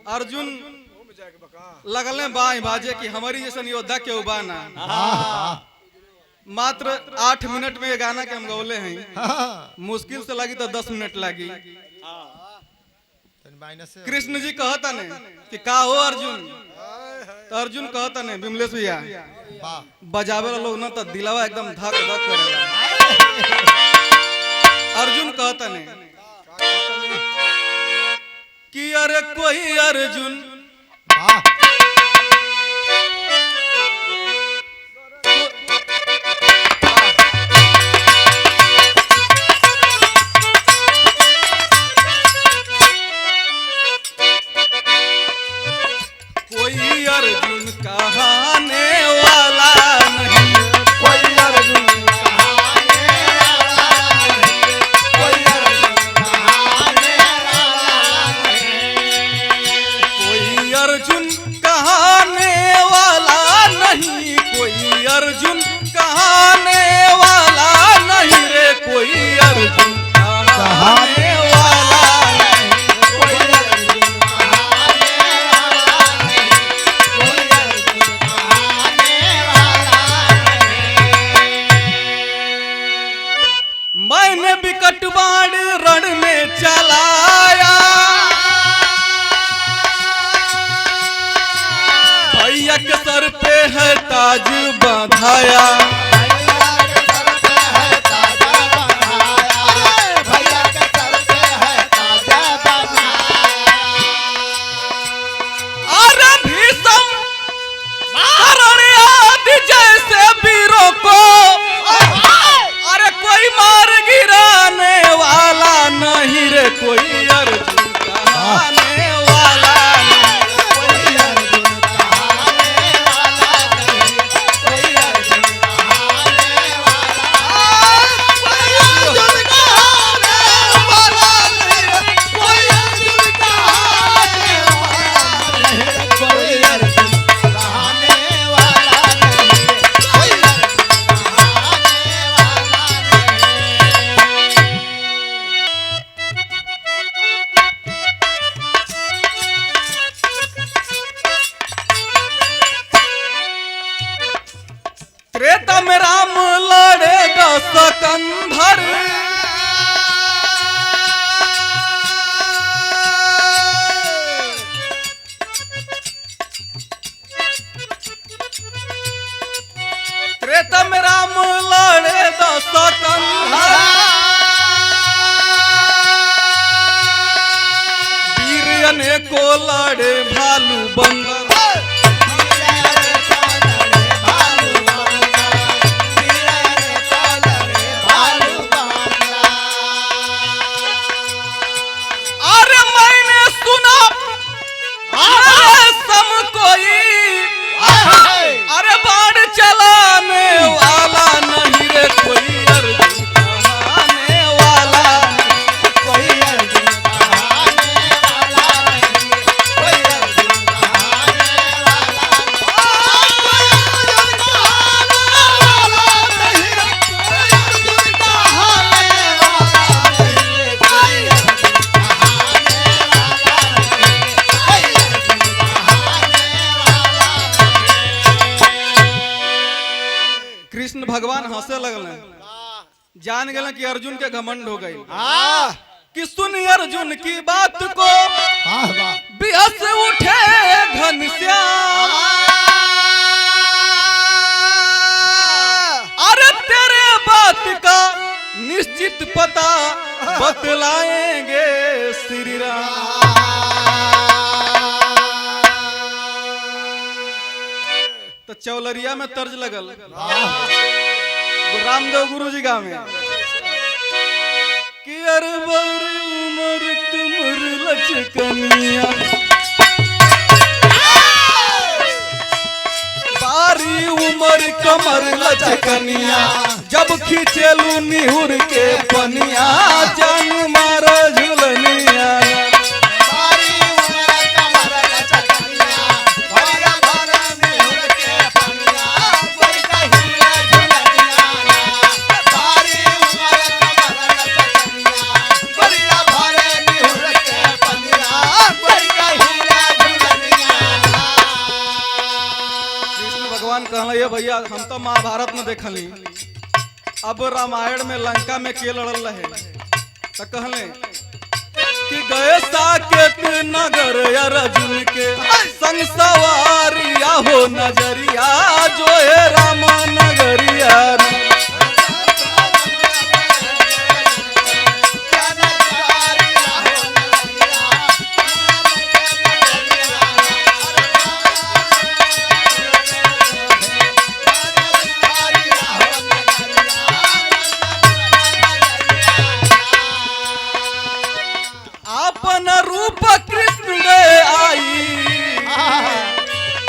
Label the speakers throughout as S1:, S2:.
S1: अर्जुन लगले बाई बाजे कि हमारी जैसन योद्धा के उबाना मात्र 8 मिनट में ये गाना के हम गौले हैं। मुश्किल से लगी तो 10 मिनट लगी। कृष्ण जी कहता ने कि का हो अर्जुन, तो अर्जुन कहता ने विमलेश भैया बजावे वाला लोग ना तो दिलावा एकदम धक धक करेगा। अर्जुन कहता ने कि अरे कोई अर्जुन अर्जुन कहाने वाला नहीं, कोई अर्जुन कहाने वाला नहीं, कोई अर्जुन कहाने वाला नहीं, कोई अर्जुन कहाने वाला नहीं, कोई अर्जुन कहाने वाला नहीं रे, कोई अर्जुन कहाने रण में चलाया, भैया के सर पे है ताज बंधाया, भैया के सर पे है ताज बंधाया। अरे भीषम आदि जैसे वीरों को अरे कोई मार गिराने वाला नहीं रे, कोई अर्जुन कहाने वाला नहीं, कोई अर्जुन कहाने वाला नहीं, कोई अर्जुन कहाने वाला, कोई अर्जुन कहाने वाला नहीं, कोई अर्जुन कहाने वाला नहीं, कोई अर्जुन कहाने वाला नहीं, कोई अर्जुन कहाने वाला त्रेता में राम लड़ेगा सकंधर, त्रेता में राम लड़ेगा सकंधर, वीर अनेको लड़े भालू बंदर, अरे बाण चलाने वाला नहीं रे, कोई अर्जुन कहाने वाला नहीं, कोई अर्जुन कहाने वाला नहीं, कोई अर्जुन कहाने वाला नहीं, कोई अर्जुन कहाने वाला नहीं, कोई अर्जुन कहाने वाला नहीं, कोई अर्जुन कहाने वाला नहीं, कोई अर्जुन कहाने वाला नहीं। कृष्ण भगवान हंसे लगल, जान गए कि अर्जुन के घमंड हो गई कि सुन अर्जुन की बात को बिहस उठे घनश्याम, अरे तेरे बात का निश्चित पता बतलाएंगे श्री राम। तो चौलरिया में तर्ज लगल रामदेव गुरु जी गाँव में कि अरबर उमर तुमर लचकनिया, बारी उमर कमर लचकनिया, जब खींचेलू निहुर के पनिया, जान मारो झुलनिया,
S2: कहला ये भैया हम तो महाभारत में देखली, अब रामायण में लंका में के लड़ल रहे तो कहले कि गए साकेत नगर अर्जुन के संग सवारिया हो नजरिया जो है रामा नगरिया। अपन रूप कृष्ण दे आई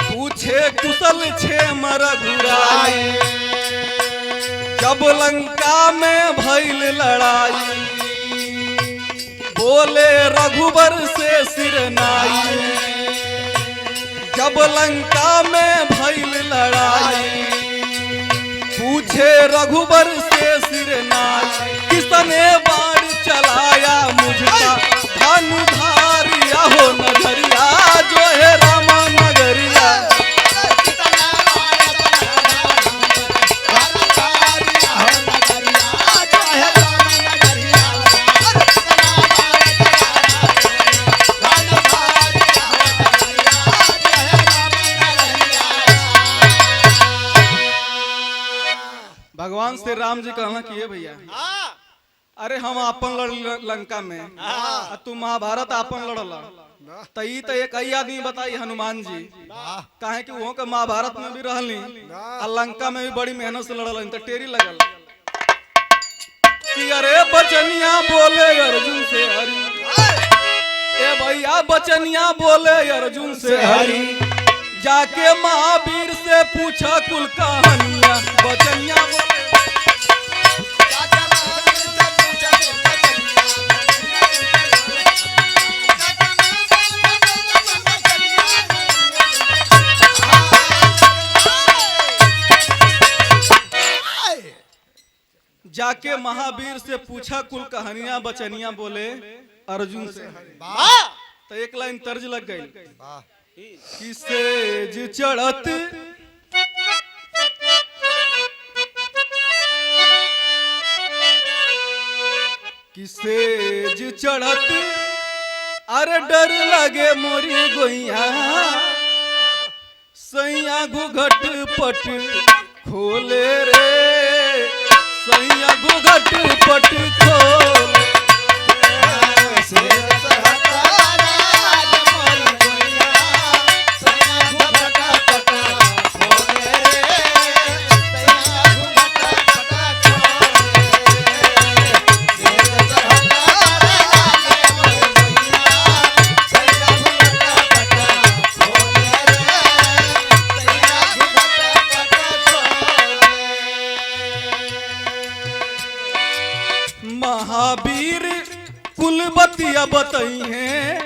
S2: पूछे कुशल क्षेम रघुराई, जब लंका में भइल लड़ाई बोले रघुबर से सिर नाई। जब लंका में भइल लड़ाई पूछे रघुबर से सिर नाई, किसने बाण चलाया मुझका धनुधारिया हो नगरिया जो है रामा नगरिया। भगवान श्री राम जी कहना किए भैया अरे हम आपन लड़ लंका में तू महाभारत आपन लड़ला तई तो एक ही आदमी बताई हनुमान जी काहे कि वो के महाभारत में भी रहली और लंका में भी बड़ी मेहनत से लड़ल तो टेरी लगल कि अरे बचनिया बोले अर्जुन से हरि, ए भैया बचनिया बोले अर्जुन से हरि, जाके महावीर से पूछा कुल कहानियां। बचनिया बोले जाके महावीर से पूछा कुल कहानियां बचनिया बोले अर्जुन से। तो एक लाइन तर्ज लग गई कि सेज चढ़त कि सेज चढ़त अरे डर लगे मोरी गोइया सैया घुघट पट खोले रे सैया घुघट पट खोले। महावीर कुलबतिया बताई हैं,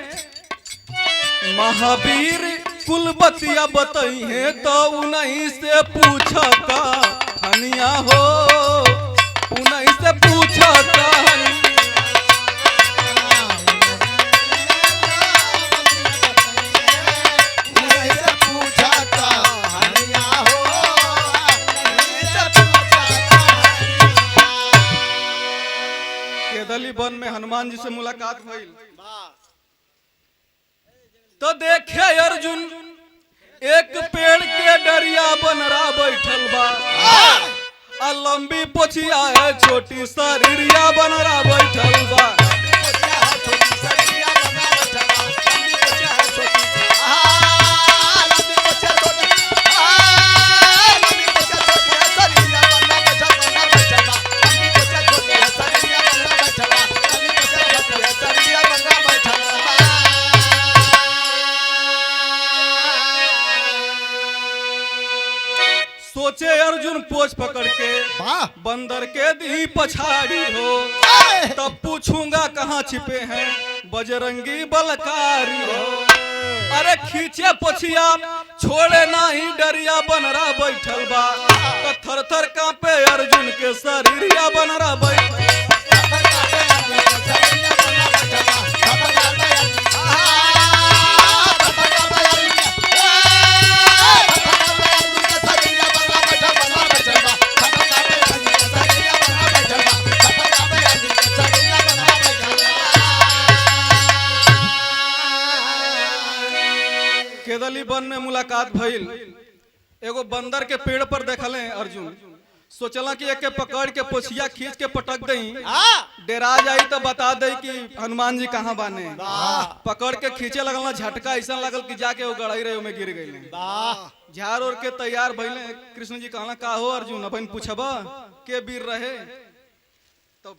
S2: महावीर कुलबतिया बताई हैं तो उन्हीं से पूछा कहानियां हो, उन्हीं से पूछा कहानियां। वन में हनुमान जी से मुलाकात हुई तो देखे अर्जुन एक पेड़ के डरिया बनरा बैठल बा, आ लंबी पोछिया है छोटी शरीरिया बनरा बैठल बा। सोचे अर्जुन पोछ पकड़ के बंदर के दी पछाड़ी हो, तब पूछूंगा कहाँ छिपे हैं बजरंगी बलकारी हो। अरे खींचे पोछिया छोड़े नाही डरिया बनरा बैठल बा, तो थर थर कांपे अर्जुन के शरीरिया बनरा बैठल। केदली वन में मुलाकात भइल। एगो बंदर के पेड़ पर देखले अर्जुन, सोचला कि एक के पकड़ के पोछिया खींच के पटक दई, डेरा जाई तो बता दई कि हनुमान जी कहाँ बाने। पकड़ के खींचे लगल, झटका ऐसा लगल कि जाके वो गड़ाई रहे में गिर गई। झाड़ ओर के तैयार भइले। कृष्ण जी कहला का हो अर्जुन, अपन पूछबा के वीर रहे। तो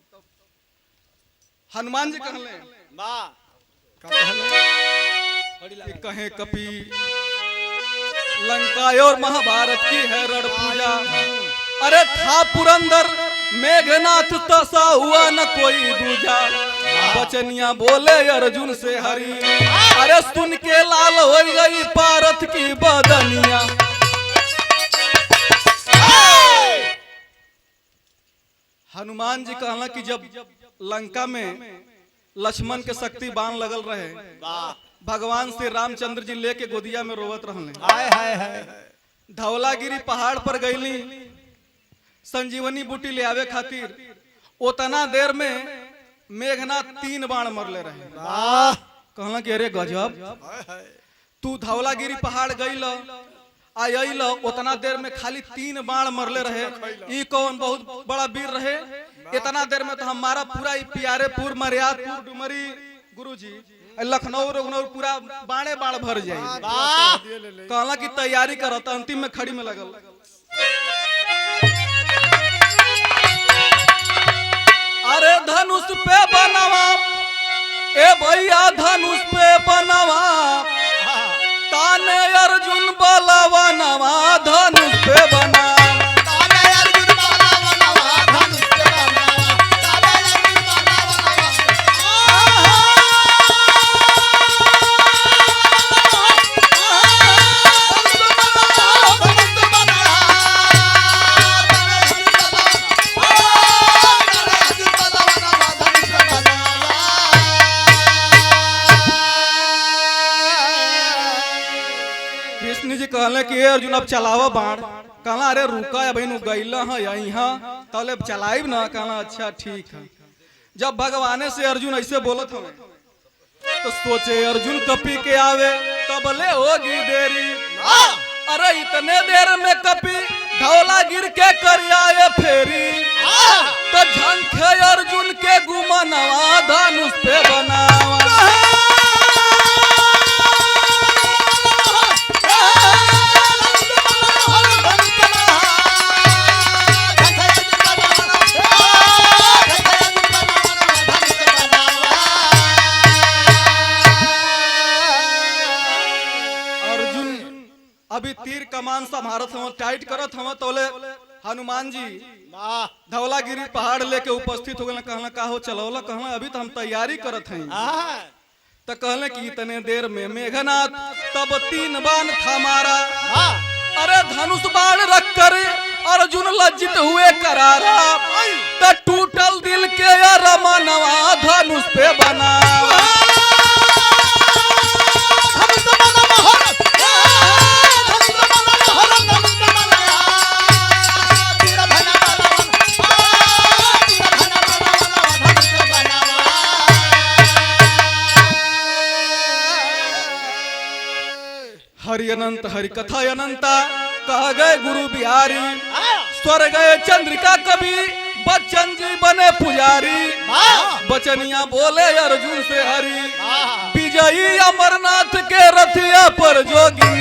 S2: हनुमान जी कहले कि कहे कपि लंका और महाभारत की है रण पूजा। अरे था पुरंदर मेघनाथ तसा हुआ न कोई दूजा। बचनिया बोले अर्जुन से हरि, अरे सुन के लाल हो गई पारथ की बदनिया। हनुमान जी कहला कि जब लंका में लक्ष्मण के शक्ति बाण लगल रहे, भगवान श्री रामचंद्र जी लेके गोदिया में रोवत रहले। धौलागिरी पहाड़ पर गईली संजीवनी बूटी ले आवे खातिर। उतना देर में मेघनाथ 3 बाण मरले रहे। कहला कि अरे गजब, तू धौलागिरी पहाड़ गईल आयल, उतना देर में खाली 3 बाण मरले रहे। ई कौन बहुत बड़ा वीर रहे। इतना देर में तो हमारा पूरा प्यारेपुर, मर्यादपुर, डुमरी, गुरुजी, लखनऊ रघुनऊ पूरा बाणे बाण भर जाए। कहला कि तैयारी करत, अंतिम में खड़ी में लगल। अरे धनुष पे बनवा ए भैया, धनुष पे बनवा, ताने अर्जुन बलवा नवा, धनुष पे बना। कहले कि अर्जुन अब चलावा बाण। कहला अरे रुका या बहन गईला है यहाँ तले चलाइब ना। कहला अच्छा ठीक है। जब भगवाने से अर्जुन ऐसे बोलत हमें तो सोचे अर्जुन कपि के आवे तबले होगी देरी। अरे इतने देर में कपि धौलागिर के कर आए फेरी। तो झंखे अर्जुन के गुमनवा, धनुष पे बनावा। अभी तीर कमान संभारत हम, टाइट करत हम, तोले हनुमान जी धौलागिरी पहाड़ लेके उपस्थित हो गए। कहला का हो चलौला। कहला अभी तो हम तैयारी करत हैं। तो कहले कि इतने देर में मेघनाथ तब 3 बाण था मारा। अरे धनुष बाण रख कर अर्जुन लज्जित हुए करारा। तो टूटल दिल के रमनवा, धनुष पे बना। हरि अनंत हरि कथा अनंता, कह गए गुरु बिहारी। स्वर गए चंद्रिका कवि, बच्चन जी बने पुजारी। बचनिया बोले अर्जुन से हरि, विजयी अमरनाथ के रथिया पर जोगी।